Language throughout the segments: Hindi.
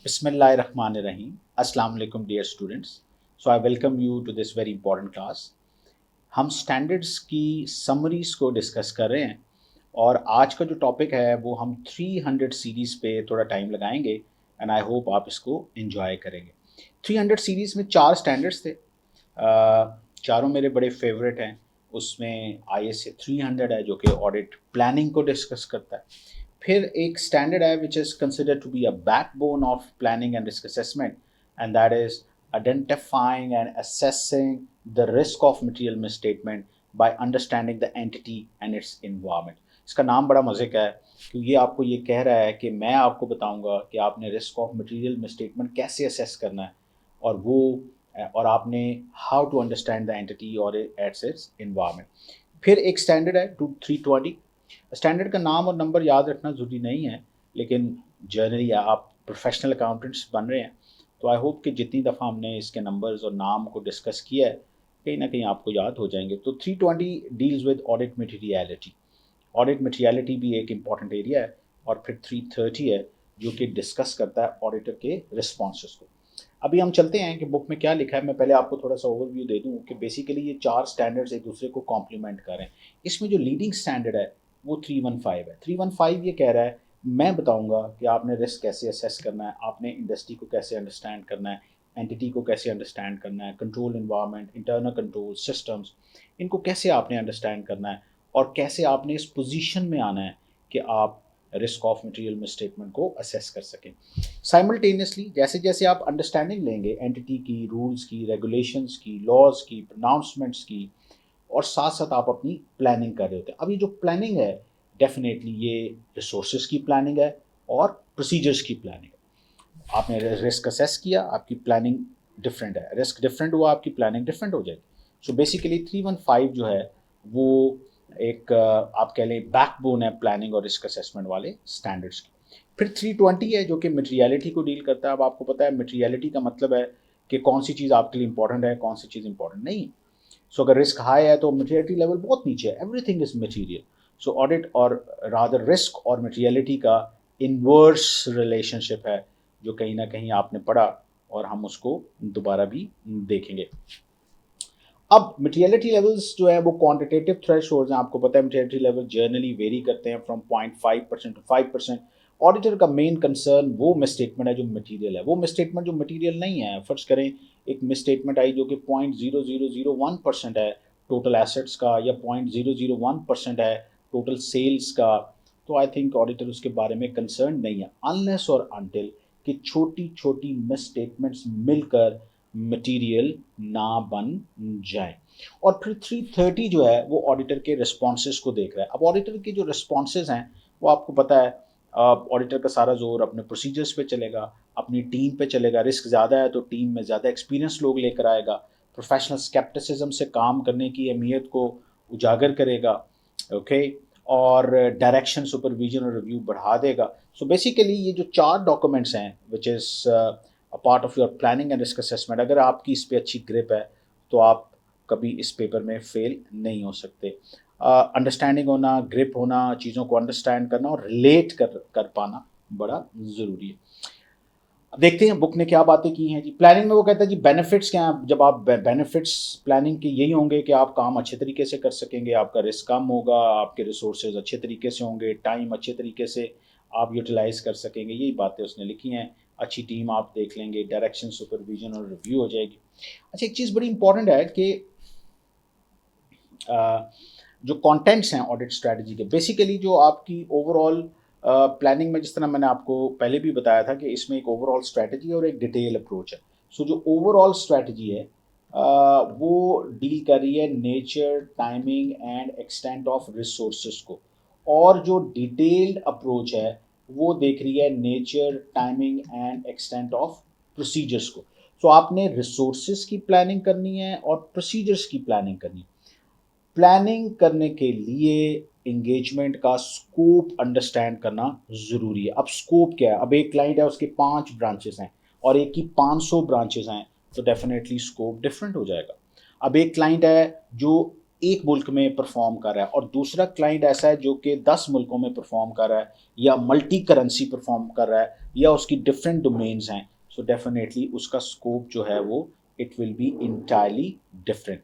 Bismillahirrahmanirrahim. Assalamu alaikum dear students. So I welcome you to this very important class. हम स्टैंडर्ड्स की समरीज को डिस्कस कर रहे हैं और आज का जो टॉपिक है वो हम 300 सीरीज़ पे थोड़ा टाइम लगाएंगे एंड आई होप आप इसको एंजॉय करेंगे। 300 सीरीज़ में 4 स्टैंडर्ड्स थे। चारों मेरे बड़े फेवरेट हैं। उसमें ISA 300 है जो कि ऑडिट प्लानिंग को डिस्कस करता है। फिर एक स्टैंडर्ड है which is considered to be a backbone of planning and risk assessment and that is identifying and assessing the risk of material misstatement by understanding the entity and its environment। इसका नाम बड़ा मज़े का है क्योंकि ये आपको ये कह रहा है कि मैं आपको बताऊंगा कि आपने रिस्क ऑफ मटेरियल मिसस्टेटमेंट कैसे असेस करना है और वो और आपने how to understand the entity और एट्स इट्स इन्वायरमेंट। फिर एक स्टैंडर्ड है 320। स्टैंडर्ड का नाम और नंबर याद रखना ज़रूरी नहीं है, लेकिन जनरली आप प्रोफेशनल अकाउंटेंट्स बन रहे हैं तो आई होप कि जितनी दफ़ा हमने इसके नंबर्स और नाम को डिस्कस किया है कहीं ना कहीं आपको याद हो जाएंगे। तो 320 deals with audit materiality. Audit materiality भी एक इम्पॉर्टेंट एरिया है। और फिर 330 है जो कि डिस्कस करता है ऑडिटर के रिस्पॉन्सेस को। अभी हम चलते हैं कि बुक में क्या लिखा है। मैं पहले आपको थोड़ा सा ओवरव्यू दे दूं कि बेसिकली ये 4 स्टैंडर्ड्स एक दूसरे को कॉम्प्लीमेंट कर रहे हैं। इसमें जो लीडिंग स्टैंडर्ड है वो 315 है। 315 ये कह रहा है मैं बताऊंगा कि आपने रिस्क कैसे असेस करना है, आपने इंडस्ट्री को कैसे अंडरस्टैंड करना है, एंटिटी को कैसे अंडरस्टैंड करना है, control environment, internal control systems, इनको कैसे आपने अंडरस्टैंड करना है और कैसे आपने इस पोजीशन में आना है कि आप रिस्क ऑफ मटेरियल मिसस्टेटमेंट को असेस कर सकें। साइमल्टेनियसली जैसे जैसे आप अंडरस्टैंडिंग लेंगे एंटिटी की, रूल्स की, रेगुलेशंस की, लॉज की, प्रोनाउंसमेंट्स की, और साथ साथ आप अपनी प्लानिंग कर रहे होते हैं। अब ये जो प्लानिंग है डेफिनेटली ये रिसोर्सेज की प्लानिंग है और प्रोसीजर्स की प्लानिंग है। आपने रिस्क असेस किया, आपकी प्लानिंग डिफरेंट है, रिस्क डिफरेंट हुआ, आपकी प्लानिंग डिफरेंट हो जाएगी। सो बेसिकली 315 जो है वो एक आप कह लें बैकबोन है प्लानिंग और रिस्क असेसमेंट वाले स्टैंडर्ड्स की। फिर 320 है जो कि मटेरियलिटी को डील करता है। अब आपको पता है मटेरियलिटी का मतलब है कि कौन सी चीज़ आपके लिए इंपॉर्टेंट है, कौन सी चीज़ इंपॉर्टेंट नहीं। सो अगर रिस्क हाई है तो मटेरियलिटी लेवल बहुत नीचे है, everything is material. So audit और रादर रिस्क और मटेरियलिटी का इनवर्स रिलेशनशिप है जो कहीं ना कहीं आपने पढ़ा और हम उसको दोबारा भी देखेंगे। अब मटेरियलिटी लेवल्स जो है वो क्वांटिटेटिव थ्रेशोल्ड्स हैं। आपको पता है मटेरियलिटी लेवल जर्नली वेरी करते हैं फ्रॉम 0.5% टू 5%। ऑडिटर का मेन कंसर्न वो मिसस्टेटमेंट है जो मटेरियल है, वो मिसस्टेटमेंट जो मटेरियल नहीं है। फर्ज करें एक मिसस्टेटमेंट आई जो कि 0.0001% है टोटल एसेट्स का या 0.001% है टोटल सेल्स का, तो आई थिंक ऑडिटर उसके बारे में कंसर्न नहीं है अनलेस और अनटिल कि छोटी छोटी मिसस्टेटमेंट्स मिलकर मटेरियल ना बन जाए। और फिर 330 जो है वो ऑडिटर के रिस्पॉन्सेज को देख रहा है। अब ऑडिटर के जो रिस्पॉन्सेज हैं वो आपको पता है ऑडिटर का सारा जोर अपने प्रोसीजर्स पे चलेगा, अपनी टीम पे चलेगा। रिस्क ज़्यादा है तो टीम में ज़्यादा एक्सपीरियंस लोग लेकर आएगा, प्रोफेशनल स्केप्टिसिज्म से काम करने की अहमियत को उजागर करेगा, ओके, और डायरेक्शन, सुपरविजन और रिव्यू बढ़ा देगा। सो बेसिकली ये जो 4 डॉक्यूमेंट्स हैं which is a part of your planning and risk assessment, अगर आपकी इस पर अच्छी ग्रिप है तो आप कभी इस पेपर में फेल नहीं हो सकते। अंडरस्टैंडिंग होना, ग्रिप होना, चीज़ों को अंडरस्टैंड करना और रिलेट कर पाना बड़ा ज़रूरी है। अब देखते हैं बुक ने क्या बातें की हैं जी। प्लानिंग में वो कहता है जी बेनिफिट्स क्या हैं। जब आप बेनिफिट्स प्लानिंग के यही होंगे कि आप काम अच्छे तरीके से कर सकेंगे, आपका रिस्क कम होगा, आपके रिसोर्सेज अच्छे तरीके से होंगे, टाइम अच्छे तरीके से आप यूटिलाइज कर सकेंगे। यही बातें उसने लिखी हैं। अच्छी टीम आप देख लेंगे, डायरेक्शन, सुपरविजन और रिव्यू हो जाएगी। अच्छा, एक चीज़ बड़ी इंपॉर्टेंट है कि जो कंटेंट्स हैं ऑडिट स्ट्रैटेजी के, बेसिकली जो आपकी ओवरऑल प्लानिंग में, जिस तरह मैंने आपको पहले भी बताया था कि इसमें एक ओवरऑल स्ट्रैटेजी और एक डिटेल अप्रोच है। सो जो ओवरऑल स्ट्रैटेजी है वो डील कर रही है nature, timing and extent of resources को, और जो डिटेल्ड अप्रोच है वो देख रही है nature, timing and extent of procedures को। सो आपने रिसोर्सेज की प्लानिंग करनी है और प्रोसीजर्स की प्लानिंग करनी है। प्लानिंग करने के लिए इंगेजमेंट का स्कोप अंडरस्टैंड करना ज़रूरी है। अब स्कोप क्या है? अब एक क्लाइंट है, उसके 5 ब्रांचेस हैं और एक की 500 ब्रांचेस हैं, तो डेफिनेटली स्कोप डिफरेंट हो जाएगा। अब एक क्लाइंट है जो एक मुल्क में परफॉर्म कर रहा है और दूसरा क्लाइंट ऐसा है जो कि 10 मुल्कों में परफॉर्म कर रहा है या मल्टी करेंसी परफॉर्म कर रहा है या उसकी डिफरेंट डोमेन्स हैं, सो डेफिनेटली उसका स्कोप जो है वो it will be entirely different.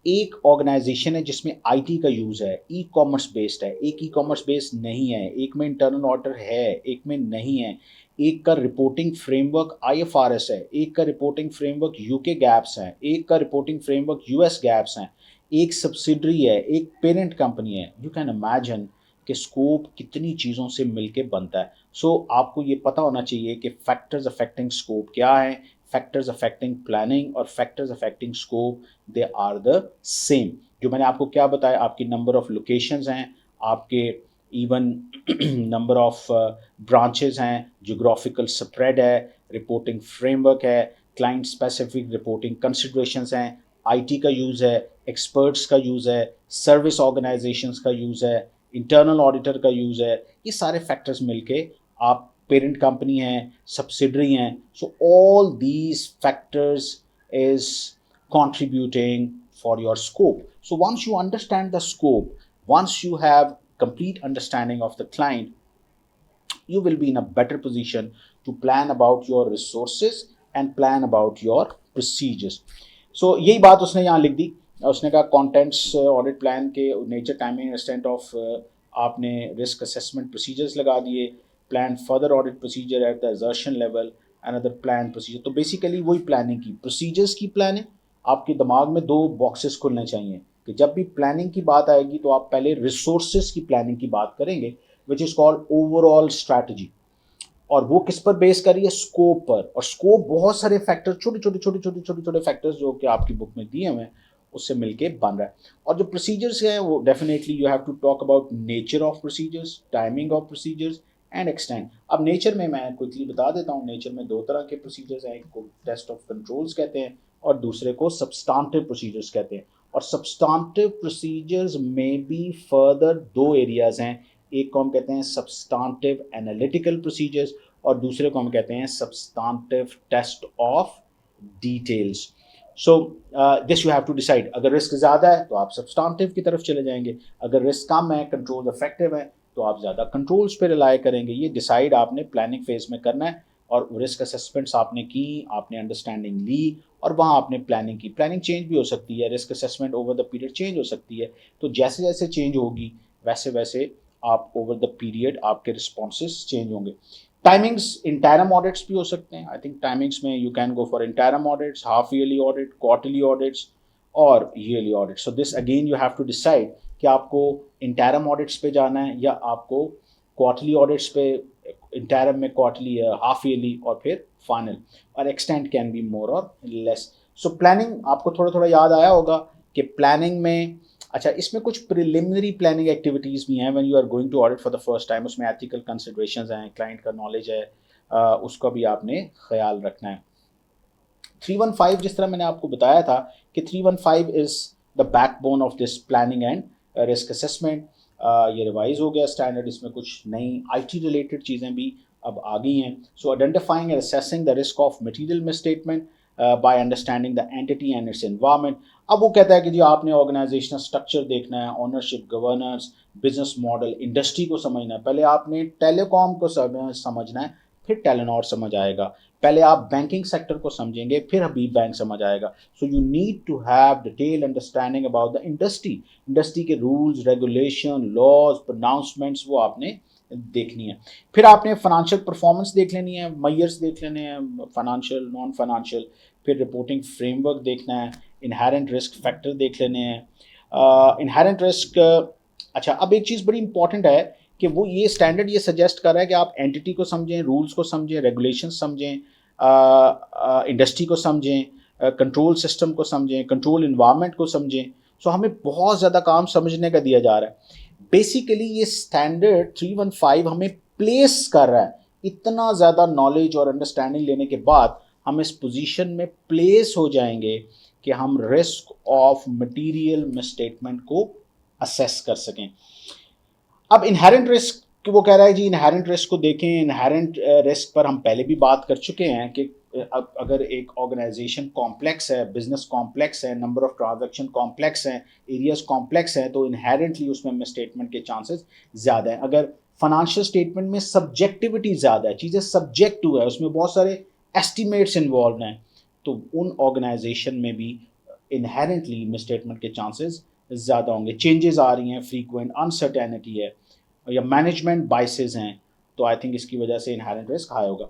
एक ऑर्गेनाइजेशन है जिसमें आईटी का यूज़ है, ई कॉमर्स बेस्ड है, एक ई कॉमर्स बेस्ड नहीं है, एक में इंटरनल ऑडिटर है, एक में नहीं है, एक का रिपोर्टिंग फ्रेमवर्क आईएफआरएस है, एक का रिपोर्टिंग फ्रेमवर्क यूके गैप्स है, एक का रिपोर्टिंग फ्रेमवर्क यूएस गैप्स हैं, एक सब्सिडरी है, एक पेरेंट कंपनी है। यू कैन इमेजिन कि स्कोप कितनी चीज़ों से मिलके बनता है। सो आपको ये पता होना चाहिए कि फैक्टर्स अफेक्टिंग स्कोप क्या है, फैक्टर्स अफेक्टिंग प्लानिंग और factors affecting scope they are the same. जो मैंने आपको क्या बताया, आपकी नंबर ऑफ लोकेशंस हैं, आपके इवन नंबर ऑफ ब्रांचेस हैं, जोग्राफिकल स्प्रेड है, रिपोर्टिंग फ्रेमवर्क है, क्लाइंट स्पेसिफिक रिपोर्टिंग कंसिडरेशंस हैं, आईटी का यूज़ है, एक्सपर्ट्स का यूज़ है, सर्विस ऑर्गेनाइजेशंस का यूज़ है, इंटरनल ऑडिटर का यूज़ है। ये सारे फैक्टर्स मिलके आप पेरेंट कंपनी हैं, सब्सिडरी हैं, so all these factors is contributing for your scope. So once you understand the scope, once you have complete understanding of the client, you will be in a better position to plan about your resources and plan about your procedures. So यही बात उसने यहाँ लिख दी। उसने कहा कॉन्टेंट्स ऑडिट प्लान के नेचर, टाइमिंग, एक्सटेंट ऑफ, आपने रिस्क असेसमेंट प्रोसीजर्स लगा दिए, plan further audit procedure at the assertion level, another plan procedure. तो बेसिकली वही प्लानिंग की, प्रोसीजर्स की प्लानिंग। आपके दिमाग में दो बॉक्सेस खुलने चाहिए कि जब भी प्लानिंग की बात आएगी तो आप पहले रिसोर्सेज की प्लानिंग की बात करेंगे, which is called overall strategy. और वो किस पर बेस कर रही है, स्कोप पर। और स्कोप बहुत सारे फैक्टर, छोटे छोटे फैक्टर्स जो कि आपकी बुक में दिए हुए हैं उससे मिलके बन रहा है। और जो प्रोसीजर्स हैं वो definitely you have to talk about nature of procedures, timing of procedures and extend. अब नेचर में मैं क्विकली बता देता हूँ, नेचर में दो तरह के प्रोसीजर्स हैं, एक को टेस्ट ऑफ कंट्रोल्स कहते हैं और दूसरे को सब्सटेंटिव प्रोसीजर्स कहते हैं। और सब्सटेंटिव प्रोसीजर्स में भी फर्दर दो एरियाज हैं, एक को हम कहते हैं सब्सटेंटिव एनालिटिकल प्रोसीजर्स और दूसरे को हम कहते हैं substantive test of details. So this you have to decide. अगर रिस्क ज़्यादा है तो आप सब्सटेंटिव की तरफ चले जाएंगे, अगर रिस्क कम है, कंट्रोल इफेक्टिव है, तो आप ज़्यादा कंट्रोल्स पे रिलाय करेंगे। ये डिसाइड आपने प्लानिंग फेज में करना है। और रिस्क असेसमेंट्स आपने की, आपने अंडरस्टैंडिंग ली और वहाँ आपने प्लानिंग की। प्लानिंग चेंज भी हो सकती है, risk assessment over the period change हो सकती है। तो जैसे जैसे चेंज होगी वैसे वैसे आप ओवर द पीरियड आपके रिस्पॉन्सेज चेंज होंगे। टाइमिंग्स इंटरम ऑडिट्स भी हो सकते हैं। आई थिंक टाइमिंग्स में you can go for interim audits, half yearly audit, quarterly audits और yearly audit. So this again you have to decide कि आपको इंटरम ऑडिट्स पे जाना है या आपको क्वार्टरली ऑडिट्स पे, इंटरम में क्वार्टरली, हाफ ईयरली और फिर फाइनल। और एक्सटेंट कैन बी मोर और लेस। सो प्लानिंग आपको थोड़ा थोड़ा याद आया होगा कि प्लानिंग में, अच्छा इसमें कुछ प्रिलिमिनरी प्लानिंग एक्टिविटीज़ भी हैं when you are going to audit for the first time. उसमें एथिकल कंसिडरेशंस हैं, क्लाइंट का नॉलेज है, उसका भी आपने ख्याल रखना है। 315 जिस तरह मैंने आपको बताया था कि 315 is the backbone of this planning and risk assessment. ये रिवाइज हो गया स्टैंडर्ड, इसमें कुछ नई आईटी रिलेटेड चीज़ें भी अब आ गई हैं। So identifying and assessing the risk of material misstatement by understanding the entity and its environment. अब वो कहता है कि जी आपने ऑर्गेनाइजेशनल स्ट्रक्चर देखना है, ownership, governance, business model, industry को समझना है। पहले आपने टेलीकॉम को समझना है, फिर टेलीनॉर समझ आएगा। पहले आप बैंकिंग सेक्टर को समझेंगे, फिर हबीब बैंक समझ आएगा। So you need to have detail understanding about the industry. Industry के रूल्स, रेगुलेशन, लॉज, प्रोनाउंसमेंट्स वो आपने देखनी है। फिर आपने फाइनेंशियल परफॉर्मेंस देख लेनी है, मयर्स देख लेने हैं, फाइनेंशियल, नॉन फाइनेंशियल। फिर रिपोर्टिंग फ्रेमवर्क देखना है, इनहेरेंट रिस्क फैक्टर देख लेने हैं। इनहेरेंट रिस्क, अच्छा अब एक चीज़ बड़ी इंपॉर्टेंट है कि वो ये स्टैंडर्ड ये सजेस्ट कर रहा है कि आप एंटिटी को समझें, रूल्स को समझें, रेगुलेशन समझें, इंडस्ट्री को समझें, कंट्रोल सिस्टम को समझें, कंट्रोल इन्वायरमेंट को समझें। सो हमें बहुत ज़्यादा काम समझने का दिया जा रहा है। बेसिकली ये स्टैंडर्ड 315 हमें प्लेस कर रहा है। इतना ज़्यादा नॉलेज और अंडरस्टैंडिंग लेने के बाद हम इस पोजीशन में प्लेस हो जाएंगे कि हम रिस्क ऑफ मटेरियल मिसस्टेटमेंट को असेस कर सकें। अब इनहेरेंट रिस्क वो कह रहा है जी, इनहेरेंट रिस्क को देखें। इनहेरेंट रिस्क पर हम पहले भी बात कर चुके हैं कि अगर एक ऑर्गेनाइजेशन कॉम्प्लेक्स है, बिजनेस कॉम्प्लेक्स है, नंबर ऑफ ट्रांजैक्शन कॉम्प्लेक्स हैं, एरियाज कॉम्प्लेक्स हैं, तो इनहेरेंटली उसमें मिसस्टेटमेंट के चांसेस ज़्यादा हैं। अगर फाइनेंशियल स्टेटमेंट में सब्जेक्टिविटी ज़्यादा है, चीज़ें सब्जेक्टिव है, उसमें बहुत सारे एस्टिमेट्स इन्वॉल्व हैं, तो उन ऑर्गेनाइजेशन में भी इनहेरेंटली मिसस्टेटमेंट के चांसेस ज़्यादा होंगे। चेंजेस आ रही हैं फ्रीक्वेंट, अनसर्टेनिटी है या मैनेजमेंट बाइसेस हैं, तो आई थिंक इसकी वजह से इनहेरेंट रिस्क हाई होगा।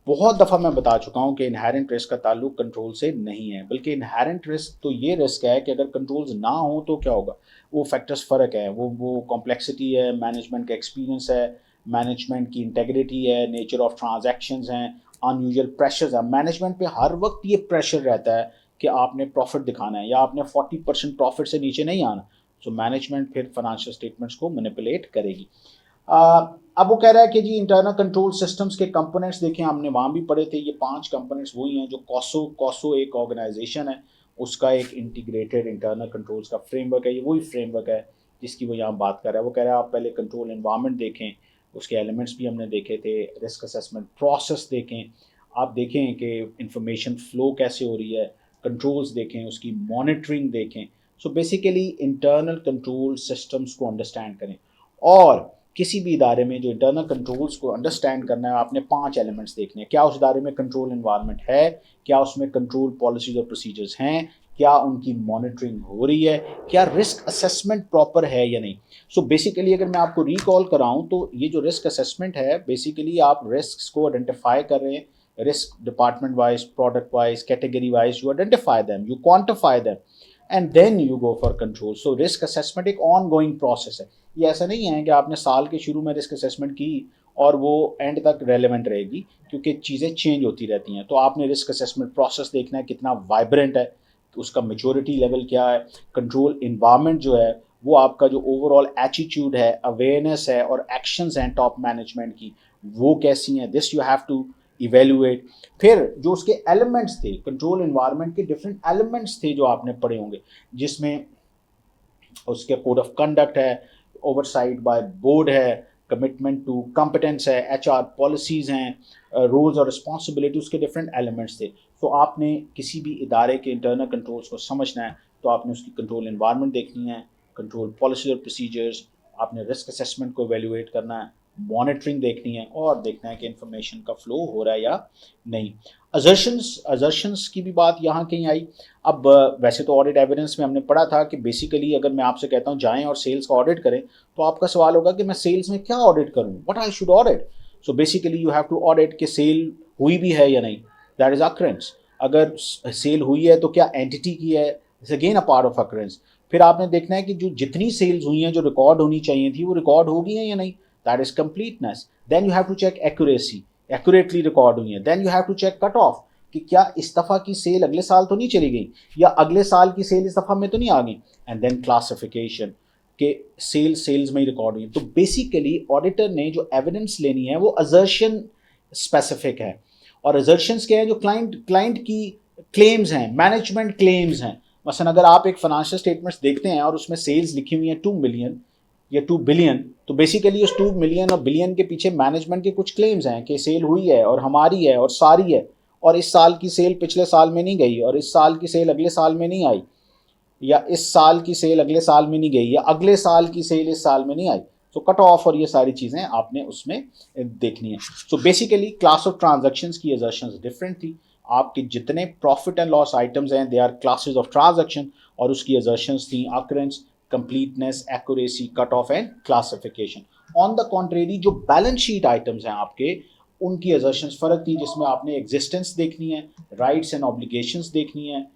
बहुत दफ़ा मैं बता चुका हूँ कि इनहेरेंट रिस्क का ताल्लुक कंट्रोल से नहीं है, बल्कि इनहेरेंट रिस्क तो ये रिस्क है कि अगर कंट्रोल्स ना हो तो क्या होगा। वो फैक्टर्स फ़र्क है, वो कॉम्प्लेक्सिटी है, मैनेजमेंट का एक्सपीरियंस है, मैनेजमेंट की इंटेग्रिटी है, नेचर ऑफ ट्रांजैक्शंस हैं, अनयूजुअल प्रेशर्स है। मैनेजमेंट पे हर वक्त ये प्रेशर रहता है कि आपने प्रॉफिट दिखाना है या आपने 40% प्रॉफिट से नीचे नहीं आना। सो मैनेजमेंट फिर फाइनेंशियल स्टेटमेंट्स को मैनिपुलेट करेगी। अब वो कह रहा है कि जी इंटरनल कंट्रोल सिस्टम्स के कंपोनेंट्स देखें, हमने वहाँ भी पढ़े थे, ये 5 कंपोनेंट्स वही हैं जो कॉसो एक ऑर्गेनाइजेशन है, उसका एक इंटीग्रेटेड इंटरनल कंट्रोल्स का फ्रेमवर्क है। ये वही फ्रेमवर्क है जिसकी वो यहाँ बात कर रहा है। वो कह रहा है आप पहले कंट्रोल एनवायरनमेंट देखें, उसके एलिमेंट्स भी हमने देखे थे, रिस्क असेसमेंट प्रोसेस देखें, आप देखें कि इंफॉर्मेशन फ़्लो कैसे हो रही है, कंट्रोल्स देखें, उसकी मॉनिटरिंग देखें। So basically internal control systems को अंडरस्टैंड करें। और किसी भी इदारे में जो इंटरनल कंट्रोल्स को अंडरस्टैंड करना है, आपने 5 एलिमेंट्स देखने हैं। क्या उस इदारे में कंट्रोल इन्वायरमेंट है, क्या उसमें कंट्रोल पॉलिसीज और प्रोसीजर्स हैं, क्या उनकी मॉनिटरिंग हो रही है, क्या रिस्क असेसमेंट प्रॉपर है या नहीं। सो बेसिकली अगर मैं आपको रिकॉल कराऊं तो ये जो रिस्क असेसमेंट है, बेसिकली आप रिस्क को आइडेंटिफाई कर रहे हैं, risk department wise, product wise, category wise, you identify them, you quantify them and then you go for control. So risk assessment एक ऑन गोइंग प्रोसेस है। ये ऐसा नहीं है कि आपने साल के शुरू में रिस्क असेसमेंट की और वो एंड तक रेलेवेंट रहेगी, क्योंकि चीज़ें चेंज होती रहती हैं। तो आपने रिस्क असेसमेंट प्रोसेस देखना है कितना वाइब्रेंट है, उसका मेच्योरिटी लेवल क्या है, कंट्रोल इन्वायरमेंट जो है वो आपका जो ओवरऑल एटीट्यूड है, अवेयरनेस है और एक्शंस हैं टॉप मैनेजमेंट की, वो कैसी हैं, this you have to evaluate. फिर जो उसके एलिमेंट्स थे, कंट्रोल इन्वायरमेंट के डिफरेंट एलिमेंट्स थे जो आपने पढ़े होंगे, जिसमें उसके कोड ऑफ कंडक्ट है, ओवरसाइट बाय बोर्ड है, कमिटमेंट टू कंपिटेंस है, एचआर पॉलिसीज़ हैं, रोल्स और रिस्पॉन्सिबिलिटी, उसके डिफरेंट एलिमेंट्स थे। तो आपने किसी भी इदारे के इंटरनल कंट्रोल्स को समझना है तो आपने उसकी कंट्रोल इन्वायरमेंट देखनी है, कंट्रोल पॉलिसी और प्रोसीजर्स, आपने रिस्क असेसमेंट को एवेल्युएट करना है, मॉनिटरिंग देखनी है और देखना है कि इंफॉर्मेशन का फ्लो हो रहा है या नहीं। अजर्शंस की भी बात यहाँ कहीं आई। अब वैसे तो ऑडिट एविडेंस में हमने पढ़ा था कि बेसिकली अगर मैं आपसे कहता हूँ जाएं और सेल्स का ऑडिट करें, तो आपका सवाल होगा कि मैं सेल्स में क्या ऑडिट करूँ, what I should audit. So basically you have to audit कि सेल हुई भी है या नहीं, दैट इज अक्रेंस। अगर सेल हुई है तो क्या एंटिटी की है, it's again a part of occurrence. फिर आपने देखना है कि जो जितनी सेल्स हुई हैं जो रिकॉर्ड होनी चाहिए थी वो रिकॉर्ड हो गई हैं या नहीं, that is completeness. Then you have to check accuracy, accurately record हुई है। Then you have to check cut off, कि क्या इस दफ़ा की सेल अगले साल तो नहीं चली गई, या अगले साल की सेल इस दफ़ा में तो नहीं आ गई। एंड देन क्लासिफिकेशन के सेल्स में ही रिकॉर्ड हुई। तो बेसिकली ऑडिटर ने जो एविडेंस लेनी है वो अजर्शन स्पेसिफिक है। और अजर्शंस क्या है, जो क्लाइंट की क्लेम्स हैं, मैनेजमेंट क्लेम्स हैं। मसलन अगर आप एक फाइनेंशियल स्टेटमेंट्स देखते हैं और उसमें सेल्स लिखी हुई है 2 मिलियन या 2 बिलियन, तो बेसिकली उस 2 मिलियन और बिलियन के पीछे मैनेजमेंट के कुछ क्लेम्स हैं कि सेल हुई है और हमारी है और सारी है, और इस साल की सेल पिछले साल में नहीं गई, और इस साल की सेल अगले साल में नहीं आई, या इस साल की सेल अगले साल में नहीं गई, या अगले साल की सेल इस साल में नहीं आई। तो कट ऑफ और ये सारी चीज़ें आपने उसमें देखनी है। So basically class of transactions की असर्शंस डिफरेंट थी। आपके जितने प्रॉफिट एंड लॉस आइटम्स हैं they are classes of transaction, और उसकी असर्शंस थी occurrence, completeness, accuracy, cut off and classification. On the contrary जो बैलेंस शीट आइटम्स हैं आपके, उनकी असर्शंस फ़र्क थी, जिसमें आपने एग्जिस्टेंस देखनी है, राइट्स एंड ऑब्लिगेशंस देखनी है,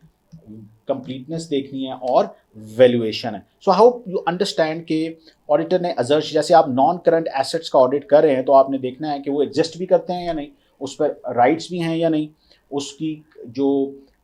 कंप्लीटनेस देखनी है और वैल्यूएशन है। सो आई होप यू अंडरस्टैंड कि ऑडिटर ने अजर्श, जैसे आप नॉन करंट एसेट्स का ऑडिट कर रहे हैं तो आपने देखना है कि वो एग्जिस्ट भी करते हैं या नहीं, उस पर राइट्स भी हैं या नहीं, उसकी जो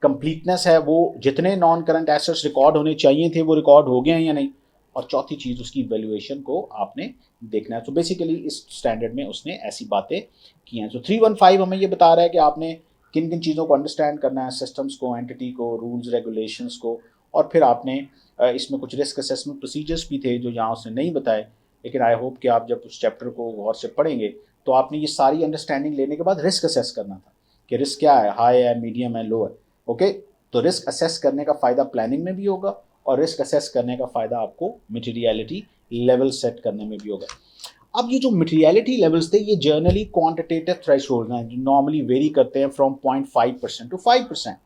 कंप्लीटनेस है, वो जितने नॉन करंट एसेट्स रिकॉर्ड होने चाहिए थे वो रिकॉर्ड हो गए हैं या नहीं, और चौथी चीज़ उसकी वैल्यूएशन को आपने देखना है। तो बेसिकली इस स्टैंडर्ड में उसने ऐसी बातें की हैं। तो 315 हमें ये बता रहा है कि आपने किन किन चीज़ों को अंडरस्टैंड करना है, सिस्टम्स को, एंटिटी को, रूल्स रेगुलेशंस को, और फिर आपने इसमें कुछ रिस्क असेसमेंट प्रोसीजर्स भी थे जो यहाँ उसने नहीं बताए। लेकिन आई होप कि आप जब उस चैप्टर को गौर से पढ़ेंगे तो आपने ये सारी अंडरस्टैंडिंग लेने के बाद रिस्क असेस करना था कि रिस्क क्या है, हाई है, मीडियम है, लो है। ओके, तो रिस्क असेस करने का फ़ायदा प्लानिंग में भी होगा और रिस्क असेस करने का फ़ायदा आपको मटेरियलिटी लेवल सेट करने में भी होगा। अब ये जो मटेरियलिटी लेवल्स थे ये जर्नली क्वांटिटेटिव थ्रेशोल्ड हैं जो नॉर्मली वेरी करते हैं from 0.5% to 5%।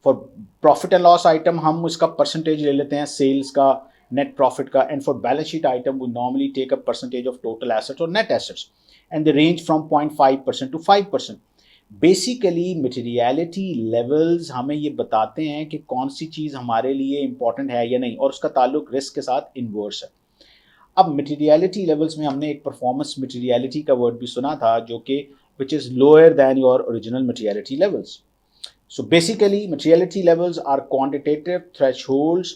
For profit and loss item हम उसका परसेंटेज ले लेते हैं सेल्स का, नेट प्रॉफिट का, and for balance sheet item we normally take a percentage of total assets और net assets and the range from 0.5% to 5%। Basically materiality levels हमें ये बताते हैं कि कौन सी चीज़ हमारे लिए इंपॉर्टेंट है या नहीं, और उसका ताल्लुक रिस्क के साथ इन्वर्स है। अब मटेरियलिटी लेवल्स में हमने एक परफॉर्मेंस मटेरियलिटी का वर्ड भी सुना था जो कि which is lower than your original materiality levels. So basically, materiality levels are quantitative thresholds.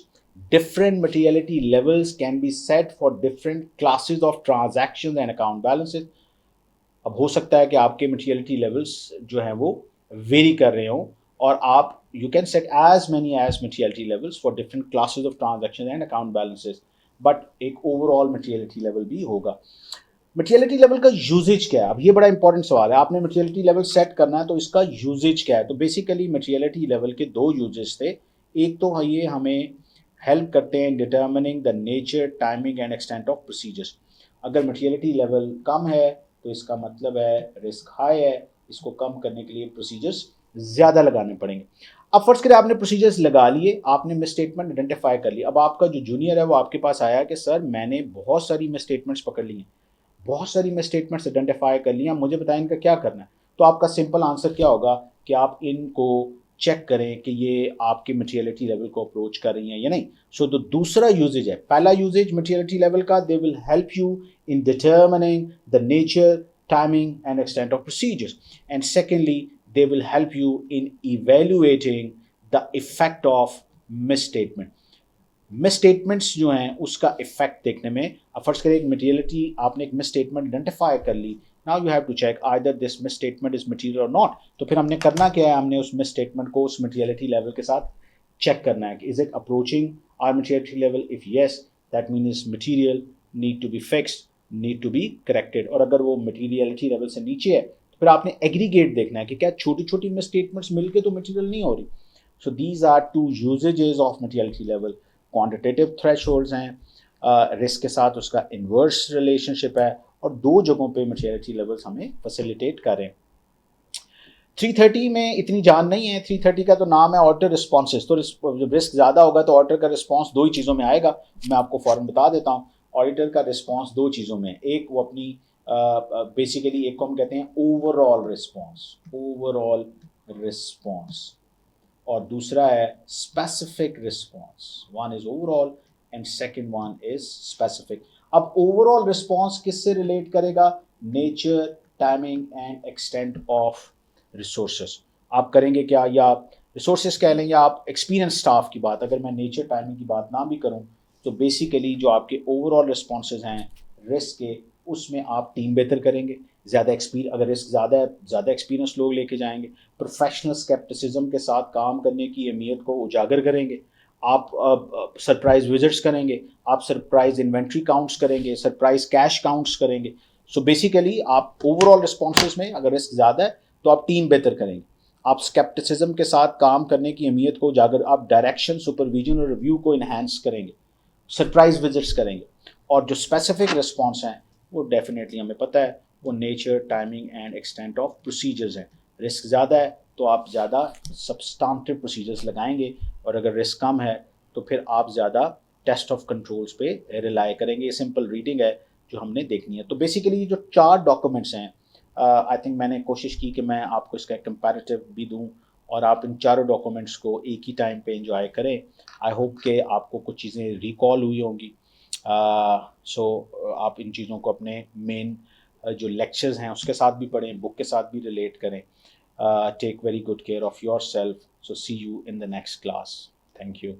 Different materiality levels can be set for different classes of transactions and account balances. अब हो सकता है कि आपके materiality levels जो हैं वो वेरी कर रहे हों और आप you can set as many as materiality levels for different classes of transactions and account balances. But एक overall materiality level भी होगा। मटेरियलिटी लेवल का यूजेज क्या है, अब ये बड़ा इंपॉर्टेंट सवाल है। आपने मटेरियलिटी लेवल सेट करना है तो इसका यूजेज क्या है। तो बेसिकली मटेरियलिटी लेवल के दो यूजेज थे। एक तो ये हमें हेल्प करते हैं determining the nature, timing and extent of procedures. अगर मटेरियलिटी लेवल कम है तो इसका मतलब है रिस्क हाई है, इसको कम करने के लिए प्रोसीजर्स ज़्यादा लगाने पड़ेंगे। अब फर्ज करें आपने प्रोसीजर्स लगा लिए, आपने मिस स्टेटमेंट आइडेंटिफाई कर लिया। अब आपका जो जूनियर है वो आपके पास आया कि सर मैंने बहुत सारी मिस स्टेटमेंट्स पकड़ ली हैं, बहुत सारी मैं स्टेटमेंट्स आइडेंटिफाई कर लिया, मुझे बताएं इनका क्या करना है। तो आपका सिंपल आंसर क्या होगा कि आप इनको चेक करें कि ये आपके मटेरियलिटी लेवल को अप्रोच कर रही हैं या नहीं। सो तो दूसरा यूजेज है, पहला यूजेज मटेरियलिटी लेवल का, they will help you in determining the nature, timing and extent of procedures, and secondly they will help you in evaluating the effect of miss statement. Miss statements जो हैं उसका इफेक्ट देखने में, अब फर्स्ट करें एक मटेरियलिटी आपने एक मिस स्टेटमेंट आइडेंटिफाई कर ली, now you have to check either this misstatement is material और नॉट। तो फिर हमने करना क्या है, हमने उस मिस स्टेटमेंट को उस मटेरियलिटी लेवल के साथ चेक करना है कि is it approaching or materiality level, if yes that means material need to be fixed, need to be corrected, और अगर वो मटेरियलिटी लेवल से नीचे है तो फिर आपने एग्रीगेट देखना है कि क्या छोटी छोटी मिस स्टेटमेंट्स मिलकर तो मटेरियल नहीं हो रही। So these are two usages of materiality level. Quantitative thresholds हैं, रिस्क के साथ उसका इन्वर्स रिलेशनशिप है, और दो जगहों पे मटेरियलिटी लेवल्स हमें फैसिलिटेट करें। 330 में इतनी जान नहीं है, 330 का तो नाम है ऑडिटर रिस्पॉन्सेज। तो जब रिस्क ज़्यादा होगा तो ऑडिटर का रिस्पॉन्स दो ही चीज़ों में आएगा, मैं आपको फ़ौरन बता देता हूँ। ऑडिटर का रिस्पॉन्स दो चीज़ों में, एक वो अपनी बेसिकली एक को हम कहते हैं ओवरऑल रिस्पॉन्स, ओवरऑल रिस्पॉन्स, और दूसरा है specific response. One is overall and second one is specific. अब ओवरऑल रिस्पॉन्स किससे रिलेट करेगा, nature, timing and extent of resources. आप करेंगे क्या, या रिसोर्सेज कह लें या आप एक्सपीरियंस स्टाफ की बात, अगर मैं नेचर टाइमिंग की बात ना भी करूं तो बेसिकली जो आपके ओवरऑल रिस्पॉन्सेज हैं रिस्क के, उसमें आप टीम बेहतर करेंगे, ज़्यादा एक्सपीरियंस, अगर रिस्क ज़्यादा है ज़्यादा एक्सपीरियंस लोग लेके जाएंगे, प्रोफेशनल स्केप्टिसिज्म के साथ काम करने की अहमियत को उजागर करेंगे, आप सरप्राइज विजिट्स करेंगे, आप सरप्राइज इन्वेंट्री काउंट्स करेंगे, सरप्राइज कैश काउंट्स करेंगे। सो बेसिकली आप ओवरऑल रिस्पॉन्सेज में अगर रिस्क ज़्यादा है तो आप टीम बेहतर करेंगे, आप स्केप्टिसिज्म के साथ काम करने की अहमियत को उजागर, आप डायरेक्शन, सुपरविजन और रिव्यू को इन्हांस करेंगे, सरप्राइज विजिट्स करेंगे। और जो स्पेसिफिक रिस्पॉन्स हैं वो डेफिनेटली हमें पता है वो nature, timing and extent of procedures हैं। रिस्क ज़्यादा है तो आप ज़्यादा सब्सटेंटिव प्रोसीजर्स लगाएंगे, और अगर रिस्क कम है तो फिर आप ज़्यादा टेस्ट ऑफ कंट्रोल्स पे रिलाई करेंगे। ये सिंपल रीडिंग है जो हमने देखनी है। तो बेसिकली जो चार डॉक्यूमेंट्स हैं, आई थिंक मैंने कोशिश की कि मैं आपको इसका कंपैरेटिव भी दूं और आप इन चारों डॉक्यूमेंट्स को एक ही टाइम पे एंजॉय करें। आई होप कि आपको कुछ चीज़ें रिकॉल हुई होंगी। सो आप इन चीज़ों को अपने मेन जो लेक्चर्स हैं उसके साथ भी पढ़ें, बुक के साथ भी रिलेट करें। Take very good care of yourself. So see you in the next class. Thank you.